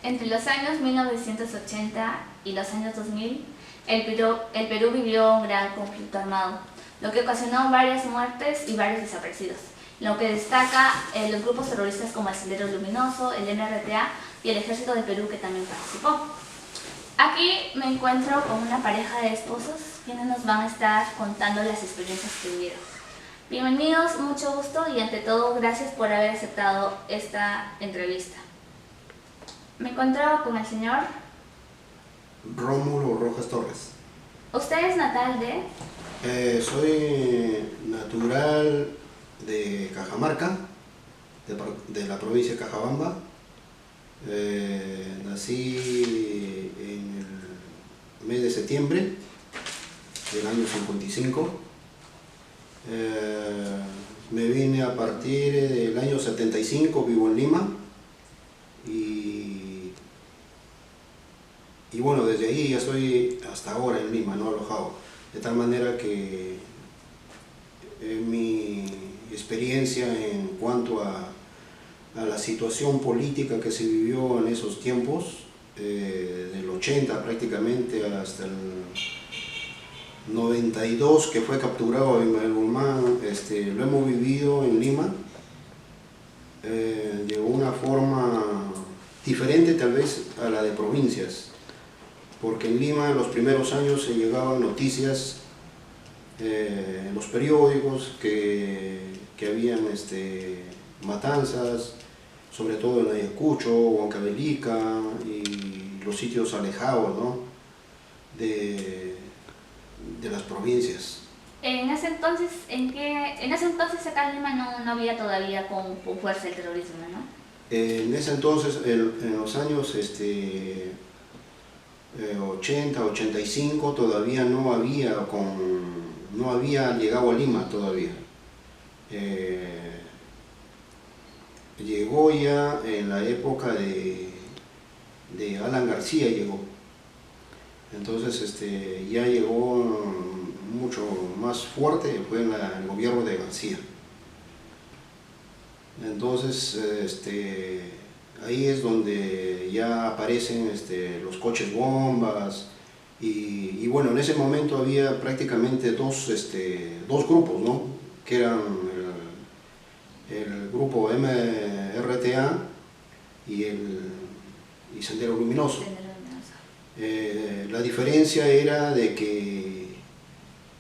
Entre los años 1980 y los años 2000, el Perú vivió un gran conflicto armado, lo que ocasionó varias muertes y varios desaparecidos, lo que destaca los grupos terroristas como el Sendero Luminoso, el MRTA y el Ejército de Perú, que también participó. Aquí me encuentro con una pareja de esposos quienes nos van a estar contando las experiencias que vivieron. Bienvenidos, mucho gusto y ante todo gracias por haber aceptado esta entrevista. Me encuentro con el señor Rómulo Rojas Torres. ¿Usted es natal de? Soy natural de Cajamarca, de la provincia de Cajabamba. Nací en el mes de septiembre del año 55. Me vine a partir del año 75, vivo en Lima. Y bueno, desde ahí ya estoy hasta ahora en Lima, no alojado. De tal manera que mi experiencia en cuanto a la situación política que se vivió en esos tiempos, del 80 prácticamente hasta el 92 que fue capturado Ismael Guzmán, lo hemos vivido en Lima de una forma diferente tal vez a la de provincias, porque en Lima en los primeros años se llegaban noticias en los periódicos que habían matanzas, sobre todo en Ayacucho, Huancavelica y los sitios alejados, ¿no?, de las provincias. En ese entonces acá en Lima no había todavía con fuerza el terrorismo, ¿no? En ese entonces, en los años 80, 85, todavía no había llegado a Lima todavía. Llegó ya en la época de Alan García llegó. Entonces ya llegó mucho más fuerte, fue en el gobierno de García. Entonces ahí es donde ya aparecen los coches bombas y bueno, en ese momento había prácticamente dos grupos, ¿no?, que eran el grupo MRTA y Sendero Luminoso. La diferencia era de que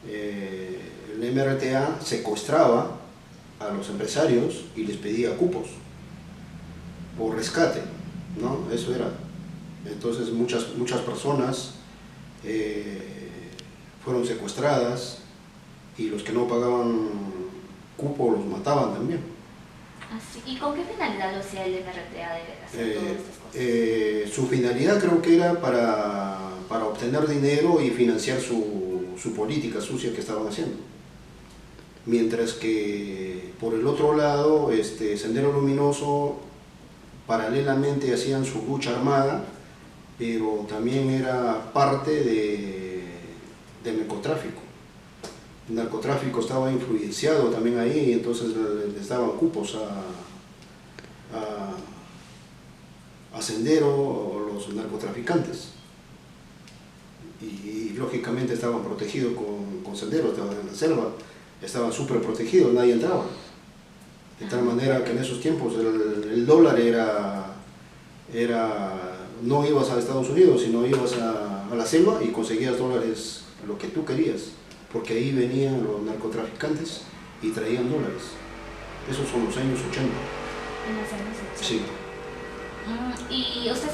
el MRTA secuestraba a los empresarios y les pedía cupos o rescate, ¿no? Eso era. Entonces muchas personas fueron secuestradas y los que no pagaban cupo los mataban también. ¿Y con qué finalidad lo hacía el MRTA de hacer todas estas cosas? Su finalidad creo que era para obtener dinero y financiar su política sucia que estaban haciendo. Mientras que por el otro lado, Sendero Luminoso paralelamente hacían su lucha armada, pero también era parte del narcotráfico. El narcotráfico estaba influenciado también ahí, y entonces les daban cupos a Sendero o los narcotraficantes. Y lógicamente estaban protegidos con Sendero, estaban en la selva, estaban súper protegidos, nadie entraba. De tal manera que en esos tiempos el dólar no ibas a Estados Unidos, sino ibas a la selva y conseguías dólares lo que tú querías, porque ahí venían los narcotraficantes y traían dólares. Esos son los años 80. En los años 80. Sí. ¿Y usted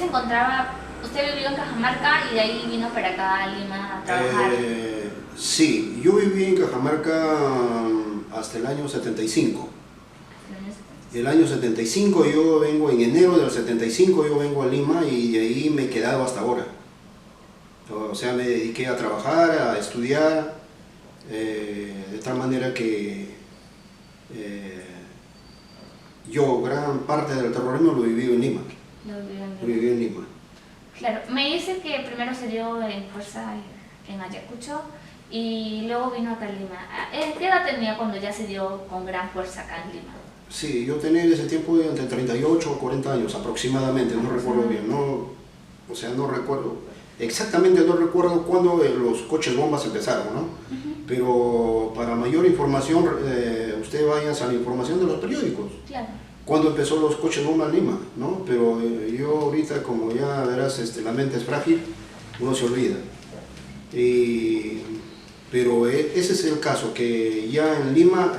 vivió en Cajamarca y de ahí vino para acá a Lima a trabajar? Sí, yo viví en Cajamarca hasta el año 75. El año 75 yo vengo, en enero del 75 yo vengo a Lima y de ahí me he quedado hasta ahora. O sea, me dediqué a trabajar, a estudiar, de tal manera que yo gran parte del terrorismo lo viví en Lima. Lo viví en Lima. Claro, me dice que primero se dio en fuerza en Ayacucho y luego vino acá en Lima. ¿Qué edad tenía cuando ya se dio con gran fuerza acá en Lima? Sí, yo tenía en ese tiempo entre 38 o 40 años aproximadamente, no recuerdo bien, no, o sea, no recuerdo, exactamente no recuerdo cuándo los coches bombas empezaron, ¿no? Pero para mayor información, usted vaya a la información de los periódicos. Claro. Cuando empezó los coches bomba en Lima, ¿no? Pero yo ahorita, como ya verás, la mente es frágil, uno se olvida. Pero ese es el caso, que ya en Lima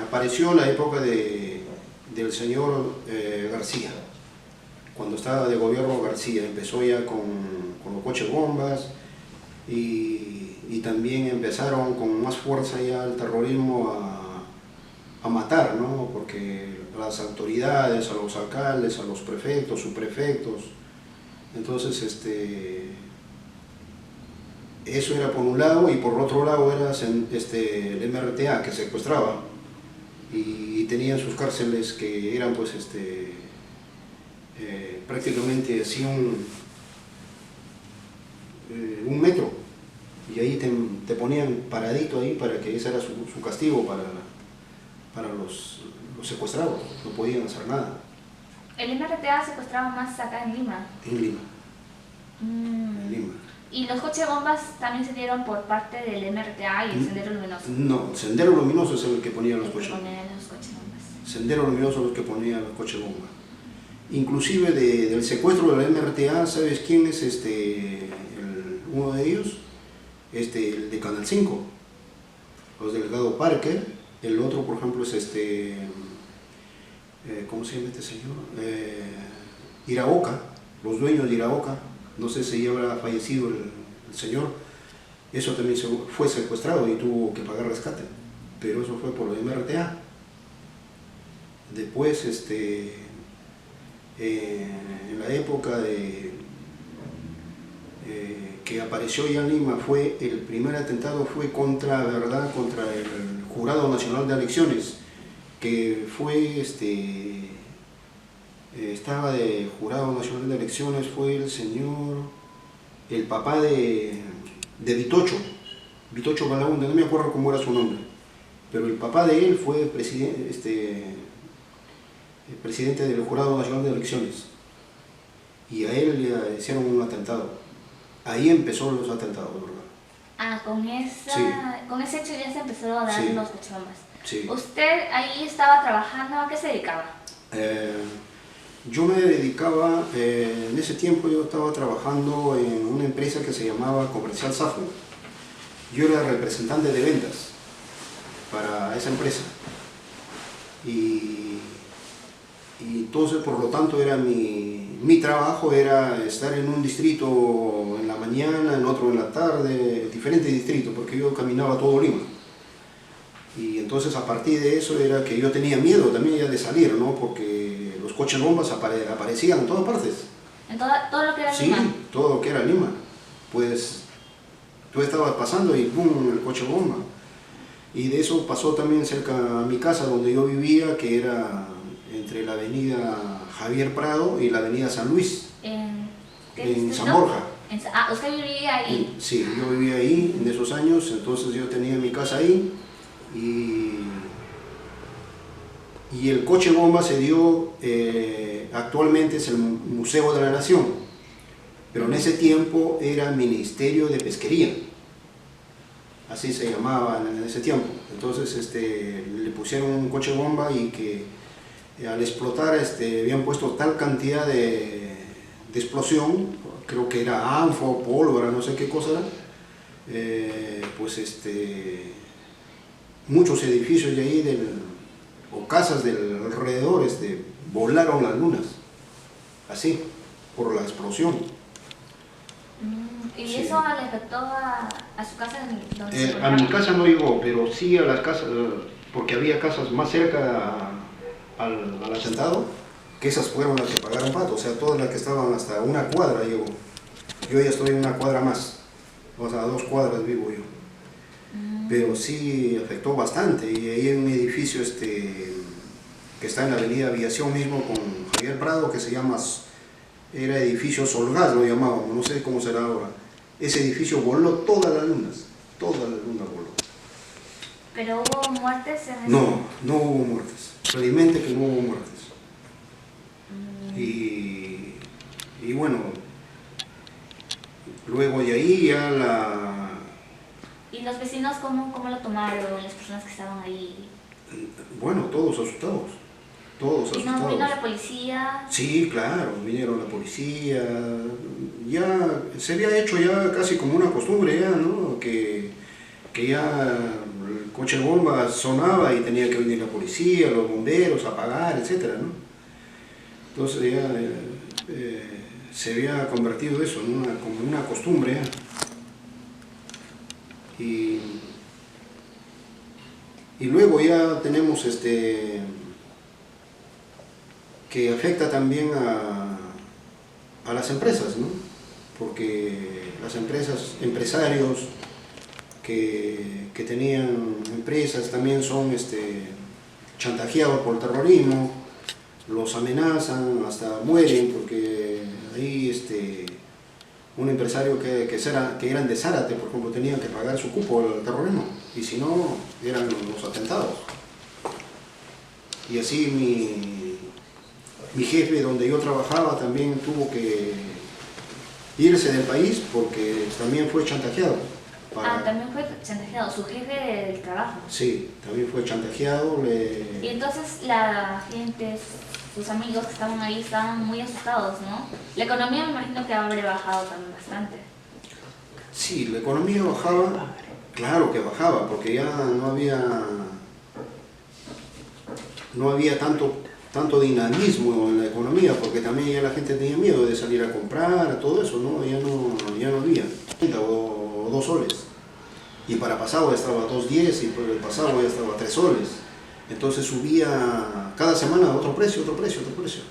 apareció la época del señor García. Cuando estaba de gobierno García, empezó ya con los coches bombas y también empezaron con más fuerza ya el terrorismo a matar, ¿no? Porque las autoridades, a los alcaldes, a los prefectos, subprefectos, entonces eso era por un lado, y por otro lado era el MRTA, que secuestraba y tenían sus cárceles que eran pues prácticamente así un metro, y ahí te ponían paradito ahí para que ese era su castigo para los secuestrados, no podían hacer nada. El MRTA secuestraba más acá en Lima. En Lima. En Lima. ¿Y los coches bombas también se dieron por parte del MRTA y el Sendero Luminoso? No, el Sendero Luminoso es el que ponía los coches bombas. Bombas. Sendero Luminoso es el que ponía los coches bombas. Inclusive del secuestro del MRTA, ¿sabes quién es uno de ellos? El de Canal 5, los Delgado Parker. El otro, por ejemplo, es ¿cómo se llama este señor? Iraoka, los dueños de Iraoka. No sé si ya habrá fallecido el señor. Eso también fue secuestrado y tuvo que pagar rescate, pero eso fue por el MRTA. Después, en la época que apareció ya en Lima, el primer atentado fue contra el Jurado Nacional de Elecciones, que fue estaba de Jurado Nacional de Elecciones, fue el papá de Vitocho Balaúnde, no me acuerdo cómo era su nombre, pero el papá de él fue el presidente del Jurado Nacional de Elecciones, y a él le hicieron un atentado. Ahí empezó los atentados, ¿verdad? Con ese hecho ya se empezó a dar los coches bombas. Sí. ¿Usted ahí estaba trabajando? ¿A qué se dedicaba? Yo me dedicaba, en ese tiempo yo estaba trabajando en una empresa que se llamaba Comercial Safo. Yo era representante de ventas para esa empresa. Y entonces, por lo tanto, era mi trabajo era estar en un distrito en la mañana, en otro en la tarde, diferentes distritos, porque yo caminaba todo Lima. Y entonces, a partir de eso, era que yo tenía miedo también ya de salir, ¿no? Porque los coches bombas aparecían en todas partes. ¿En todo lo que era Lima? Sí, todo lo que era Lima. Pues tú estabas pasando y ¡pum!, el coche bomba. Y de eso pasó también cerca a mi casa donde yo vivía, que era entre la avenida Javier Prado y la avenida San Luis, en San Borja. ¿Usted vivía ahí? Sí, yo vivía ahí en esos años, entonces yo tenía mi casa ahí, y el coche bomba se dio, actualmente es el Museo de la Nación, pero en ese tiempo era Ministerio de Pesquería, así se llamaba en ese tiempo. Entonces le pusieron un coche bomba y que al explotar habían puesto tal cantidad de explosión, creo que era anfo, pólvora, no sé qué cosa era, pues muchos edificios de ahí o casas del alrededor volaron las lunas, así, por la explosión. ¿Y Sí. eso le afectó a su casa? A mi casa no llegó, pero sí a las casas, porque había casas más cerca al asentado, que esas fueron las que pagaron pato, o sea, todas las que estaban hasta una cuadra llegó. Yo ya estoy una cuadra más, o sea, a 2 cuadras vivo yo. Pero sí afectó bastante, y ahí hay un edificio que está en la avenida Aviación mismo con Javier Prado, que se llama, era edificio Solgas, lo llamábamos, no sé cómo será ahora. Ese edificio voló todas las lunas voló. ¿Pero hubo muertes en ese? No, no hubo muertes. felizmente que no hubo muertes. Mm. Y bueno, luego de ahí ya ¿Y los vecinos cómo lo tomaron? Las personas que estaban ahí. bueno, todos asustados. Todos ¿Y no asustados. vino la policía? Sí, claro, vinieron la policía, ya se había hecho ya casi como una costumbre ya, ¿no? Que ya el coche de bomba sonaba y tenía que venir la policía, los bomberos a apagar, etcétera, ¿no? Entonces ya se había convertido eso en como una costumbre ya. Y luego ya tenemos que afecta también a las empresas, ¿no? Porque las empresarios que tenían empresas también son chantajeados por el terrorismo, los amenazan, hasta mueren, porque ahí un empresario que eran de Zárate, por ejemplo, tenían que pagar su cupo al terrorismo, y si no, eran los atentados. Y así mi jefe, donde yo trabajaba, también tuvo que irse del país porque también fue chantajeado. También fue chantajeado, su jefe del trabajo. Sí, también fue chantajeado. Y entonces la gente, sus amigos que estaban ahí, estaban muy asustados, ¿no? La economía me imagino que habrá bajado también bastante. Sí, la economía bajaba, claro que bajaba, porque ya no había tanto dinamismo en la economía, porque también ya la gente tenía miedo de salir a comprar, todo eso, ¿no? Ya no había. O 2 soles. Y para pasado ya estaba 2.10 y por el pasado ya estaba 3 soles. Entonces subía cada semana otro precio, otro precio, otro precio.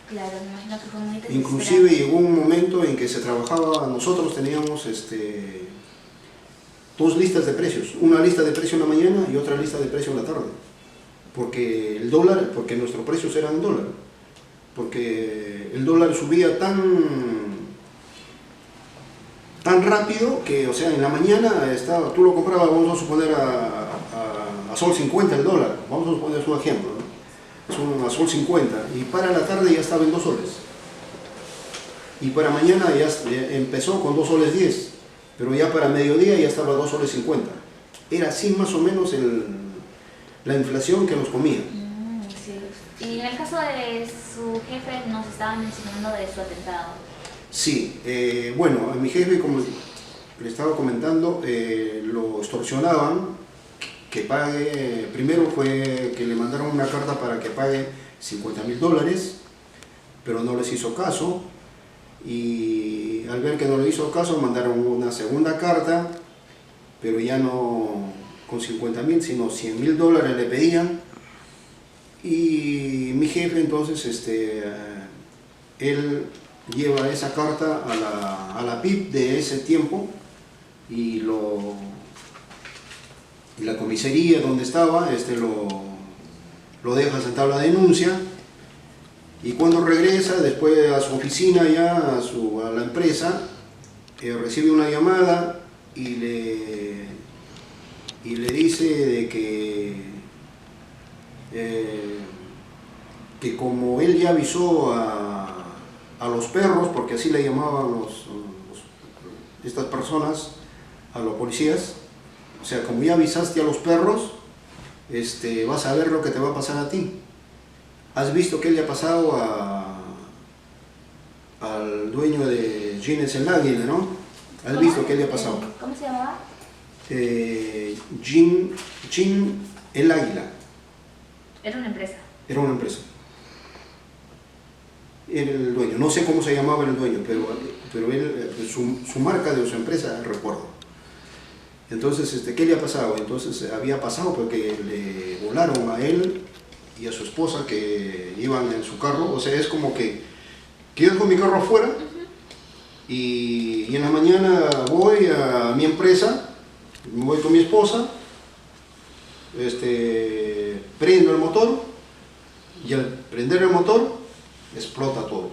Claro, me imagino que fue muy desesperante. Inclusive llegó un momento en que se trabajaba, nosotros teníamos 2 listas de precios, una lista de precio en la mañana y otra lista de precio en la tarde. Porque nuestros precios eran en dólar, porque el dólar subía tan rápido que, o sea, en la mañana tú lo comprabas, vamos a suponer a sol 50 el dólar, vamos a suponer un ejemplo, ¿no? Es a sol 50, y para la tarde ya estaba en 2 soles. Y para mañana ya empezó con 2 soles 10, pero ya para mediodía ya estaba 2 soles 50. Era así más o menos la inflación que nos comía. Sí. Y en el caso de su jefe nos estaban mencionando de su atentado. Sí, bueno, a mi jefe, como le estaba comentando, lo extorsionaban, que pague, primero fue que le mandaron una carta para que pague $50.000, pero no les hizo caso, y al ver que no le hizo caso mandaron una segunda carta, pero ya no con 50.000, sino $100.000 le pedían, y mi jefe entonces, él lleva esa carta a la PIP de ese tiempo, y la comisaría donde estaba lo deja sentado la denuncia, y cuando regresa después a su oficina ya, a la empresa, recibe una llamada y le dice de que como él ya avisó a los perros, porque así le llamaban estas personas, a los policías, o sea, como ya avisaste a los perros, vas a ver lo que te va a pasar a ti. ¿Has visto qué le ha pasado al dueño de Jeans el Águila, no? ¿Has visto qué le ha pasado? ¿Cómo se llamaba? Jean el Águila. Era una empresa. Era una empresa. Era el dueño, no sé cómo se llamaba el dueño, pero él, su marca de su empresa, recuerdo. Entonces, ¿qué le ha pasado? Entonces, había pasado porque le volaron a él y a su esposa que iban en su carro. O sea, es como que yo dejo mi carro afuera y en la mañana voy a mi empresa, voy con mi esposa, prendo el motor y al prender el motor explota todo.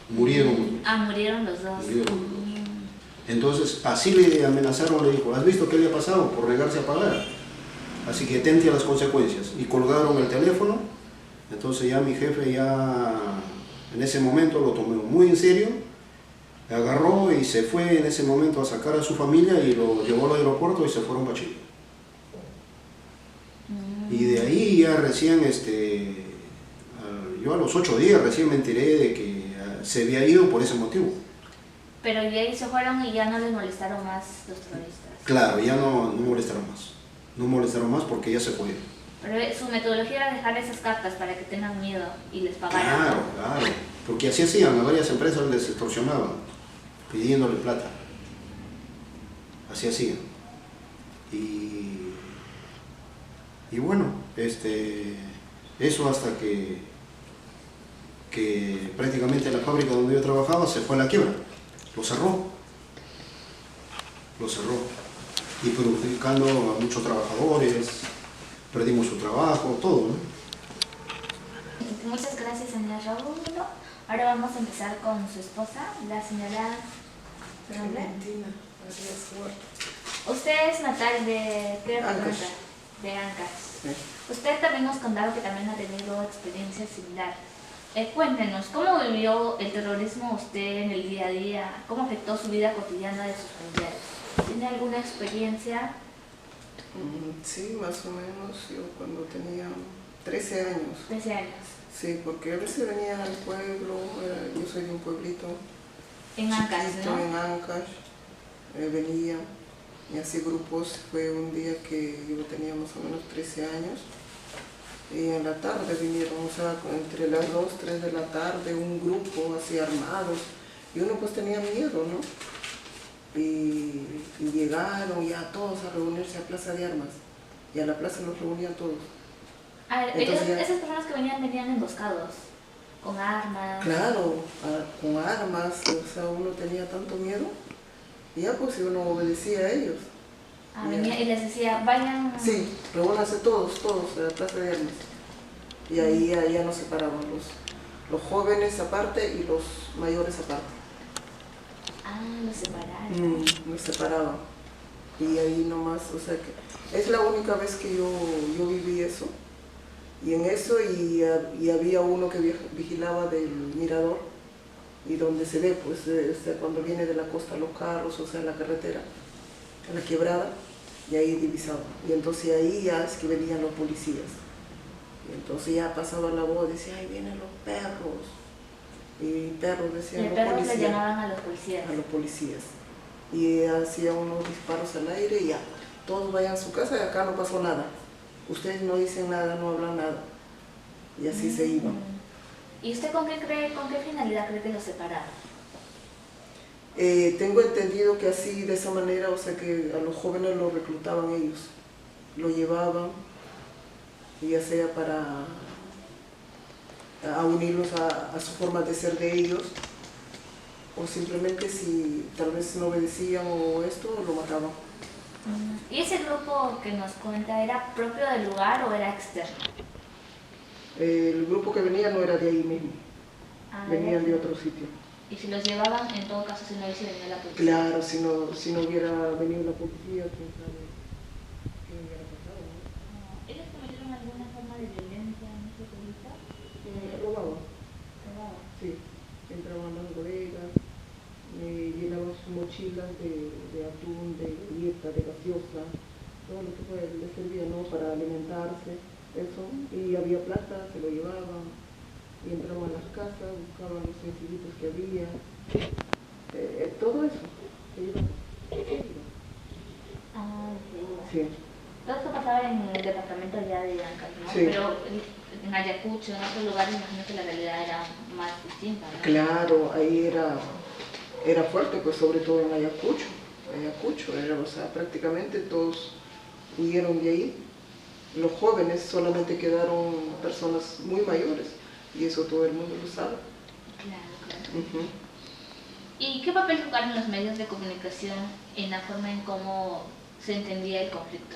Murieron. Murieron los dos. Murieron. Entonces, así le amenazaron, le dijo, ¿has visto qué le ha pasado por negarse a pagar? así que atente a las consecuencias. Y colgaron el teléfono. Entonces ya mi jefe ya en ese momento lo tomó muy en serio, agarró y se fue en ese momento a sacar a su familia y lo llevó al aeropuerto y se fueron para Chile. Y de ahí ya recién, yo a los 8 días recién me enteré de que se había ido por ese motivo. Pero ya ahí se fueron y ya no les molestaron más los terroristas. Claro, ya no molestaron más. No molestaron más porque ya se fue. Pero su metodología era dejar esas cartas para que tengan miedo y les pagaran. Claro, claro. Porque así hacían, a varias empresas les extorsionaban, pidiéndole plata. Así hacían. Y bueno, eso hasta que prácticamente la fábrica donde yo trabajaba se fue a la quiebra. Lo cerró. Y perjudicando a muchos trabajadores, perdimos su trabajo, todo, ¿no? Muchas gracias, señor Raúl. Ahora vamos a empezar con su esposa, la señora Valentina Arias Huerta. Usted es natal de ¿qué Ancash. representa? De Ancash. Sí. Usted también nos contaba que también ha tenido experiencia similar. Cuéntenos, ¿cómo vivió el terrorismo usted en el día a día? ¿Cómo afectó su vida cotidiana de sus familiares? ¿Tiene alguna experiencia? Sí, más o menos, yo cuando tenía 13 años. 13 años. Sí, porque a veces venía al pueblo, yo soy de un pueblito En Ancash, chiquito, ¿no? en Ancash, venía y hacía grupos. Fue un día que yo tenía más o menos 13 años y en la tarde vinieron, o sea, entre las 2, 3 de la tarde, un grupo así armados y uno pues tenía miedo, ¿no? Y llegaron ya todos a reunirse a Plaza de Armas y a la plaza nos reunían todos. Ah, Entonces ya- esas personas que venían emboscados, con armas. Claro, con armas, o sea, uno tenía tanto miedo y ya pues uno obedecía a ellos. Ah, venía y les decía, vayan. Sí, reúnanse todos a la Plaza de Armas. Y ahí ya nos separaban los jóvenes aparte y los mayores aparte. Ah, los separaron. Nos separaban. Y ahí nomás, o sea que es la única vez que yo viví eso. Y en eso y había uno que vigilaba del mirador y donde se ve pues o sea, cuando viene de la costa los carros, o sea, la carretera, en la quebrada, y ahí divisaba. Y entonces ahí ya es que venían los policías. Y entonces ya pasaba la voz, decía, ahí vienen los perros. Y perros decían Y los perros le policías. llamaban a los policías. A los policías. Y hacía unos disparos al aire y ya, todos vayan a su casa y acá no pasó nada. Ustedes no dicen nada, no hablan nada. Y así se iban. ¿Y usted con qué finalidad cree que los separaron? Tengo entendido que así, de esa manera, o sea que a los jóvenes los reclutaban ellos. Lo llevaban, ya sea para a unirlos a su forma de ser de ellos, o simplemente si tal vez no obedecían o esto, lo mataban. ¿Y ese grupo que nos cuenta era propio del lugar o era externo? El grupo que venía no era de ahí mismo, Ah, venían de ¿era? otro sitio. Y si los llevaban, en todo caso, si no hubiese venido la policía. Claro, si no hubiera venido la policía, quién sabe qué hubiera pasado, ¿no? ¿Ellos cometieron alguna forma de violencia en ese pueblito? Robaban, Robaban. sí, entraban a las bodegas, llenaban sus mochilas de atún, de galleta, de gaseosa, todo lo que les servía, ¿no? Para alimentarse, eso, y había plata, se lo llevaban, y entraban a las casas, buscaban los sencillitos que había, todo eso, se llevaban. Ah, sí. Sí. Todo esto pasaba en el departamento ya de Ancash, ¿no? Sí. Pero en Ayacucho, en otros lugares, imagino que la realidad era más distinta, ¿no? Claro, ahí era fuerte, pues sobre todo en Ayacucho, era, o sea, prácticamente todos huyeron de ahí. Los jóvenes solamente quedaron personas muy mayores, y eso todo el mundo lo sabe. Claro. ¿Y qué papel jugaron los medios de comunicación en la forma en cómo se entendía el conflicto?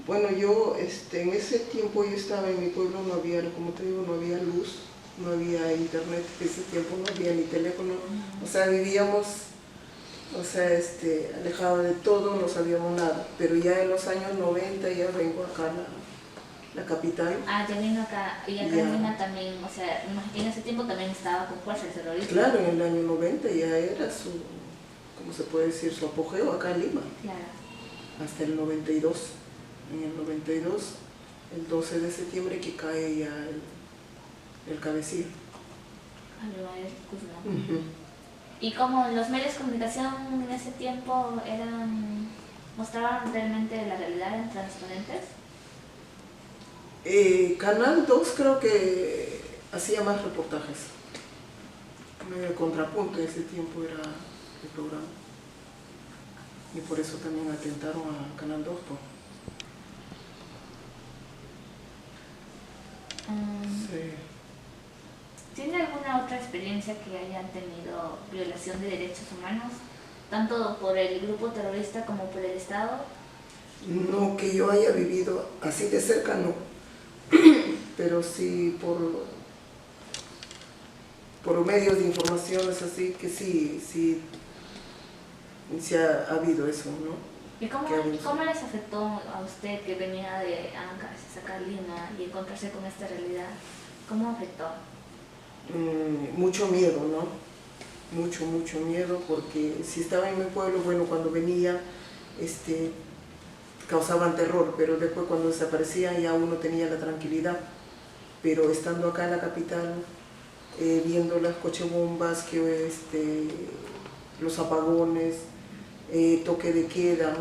Bueno, yo en ese tiempo yo estaba en mi pueblo, no había, como te digo, no había luz, no había internet, en ese tiempo no había ni teléfono, o sea, vivíamos o sea, alejado de todo, no sabíamos nada. Pero ya en los años 90 ya vengo acá a la capital. Ah, ya vino acá, y acá Ya. en Lima también, o sea, en ese tiempo también estaba con fuerza el terrorismo. Claro, en el año 90 ya era su, ¿cómo se puede decir? Su apogeo acá en Lima. Claro. Hasta el 92. En el 92, el 12 de septiembre, que cae ya el cabecillo. Álvarez Guzmán. Y como los medios de comunicación en ese tiempo mostraban realmente la realidad, eran transparentes. Canal 2 creo que hacía más reportajes. Medio contrapunto en ese tiempo era el programa. Y por eso también atentaron a Canal 2. Sí. ¿Tiene alguna otra experiencia que hayan tenido violación de derechos humanos, tanto por el grupo terrorista como por el Estado? No que yo haya vivido así de cerca, no. Pero sí por medios de información es así que sí ha habido eso, ¿no? ¿Y cómo les afectó a usted que venía de Ancash a sacar Lima y encontrarse con esta realidad? ¿Cómo afectó? Mucho miedo, ¿no? Mucho miedo, porque si estaba en mi pueblo, bueno, cuando venía, causaban terror, pero después cuando desaparecían ya uno tenía la tranquilidad. Pero estando acá en la capital, viendo las cochebombas, los apagones, toque de queda,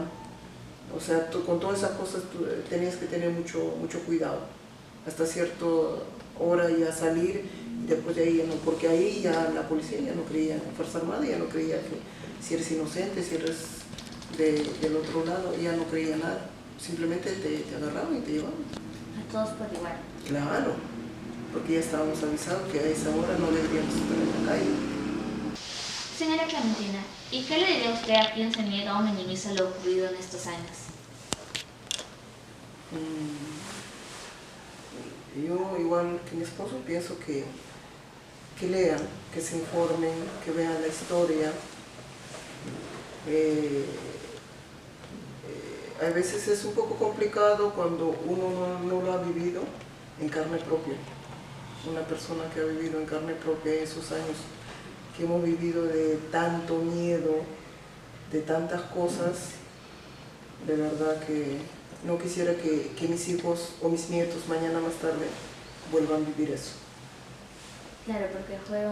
o sea, con todas esas cosas tenías que tener mucho cuidado. Hasta cierta hora ya salir, y después de ahí ya no, porque ahí ya la policía ya no creía, la Fuerza Armada ya no creía que si eres inocente, si eres del otro lado, ya no creía nada. Simplemente te agarraban y te llevaban. A todos por igual. Claro, porque ya estábamos avisados que a esa hora no deberíamos estar en la calle. Señora Clementina, ¿y qué le diría usted a quien se niega o minimiza lo ocurrido en estos años? Yo, igual que mi esposo, pienso que lean, que se informen, que vean la historia. A veces es un poco complicado cuando uno no lo ha vivido en carne propia. Una persona que ha vivido en carne propia esos años que hemos vivido de tanto miedo, de tantas cosas, de verdad que no quisiera que mis hijos o mis nietos mañana más tarde vuelvan a vivir eso. Claro, porque fue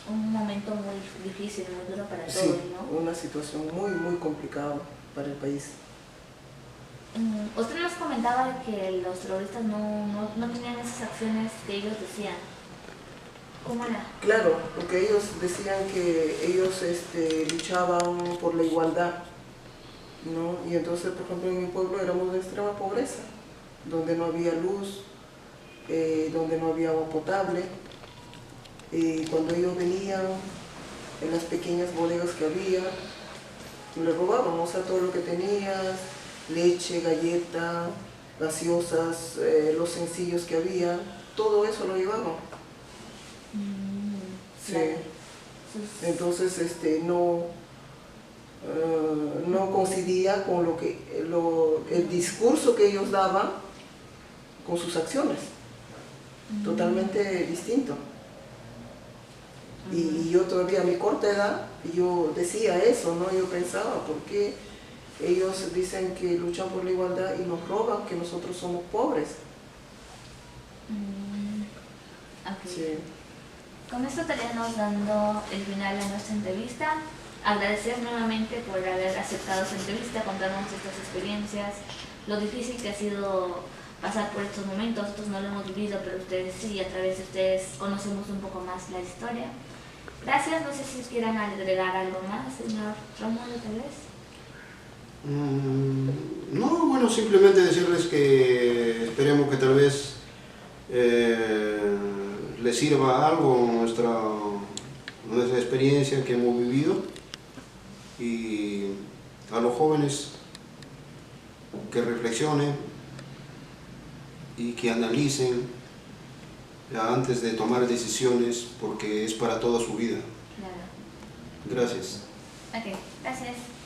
un momento muy difícil, muy duro para todos, Sí, ¿no? una situación muy complicada para el país. Usted nos comentaba que los terroristas no tenían esas acciones que ellos decían. ¿Cómo era? Claro, porque ellos decían que ellos luchaban por la igualdad, ¿no? Y entonces, por ejemplo, en mi pueblo éramos de extrema pobreza, donde no había luz, donde no había agua potable. Cuando ellos venían, en las pequeñas bodegas que había, le robaban, o sea, todo lo que tenías, leche, galleta, gaseosas, los sencillos que había, todo eso lo llevaban. Sí. Claro. Entonces no coincidía con el discurso que ellos daban con sus acciones. Totalmente distinto. Y yo todavía a mi corta edad, yo decía eso, ¿no? Yo pensaba, ¿por qué ellos dicen que luchan por la igualdad y nos roban, que nosotros somos pobres? Okay. Sí. Con esto estaríamos dando el final a nuestra entrevista. Agradecer nuevamente por haber aceptado su entrevista, contarnos estas experiencias, lo difícil que ha sido pasar por estos momentos. Nosotros no lo hemos vivido, pero ustedes sí, a través de ustedes conocemos un poco más la historia. Gracias, no sé si quieran agregar algo más, señor Rómulo, tal vez. No, bueno, simplemente decirles que esperemos que tal vez les sirva algo nuestra experiencia que hemos vivido, y a los jóvenes que reflexionen y que analicen antes de tomar decisiones, porque es para toda su vida. Claro. Gracias. Ok, gracias.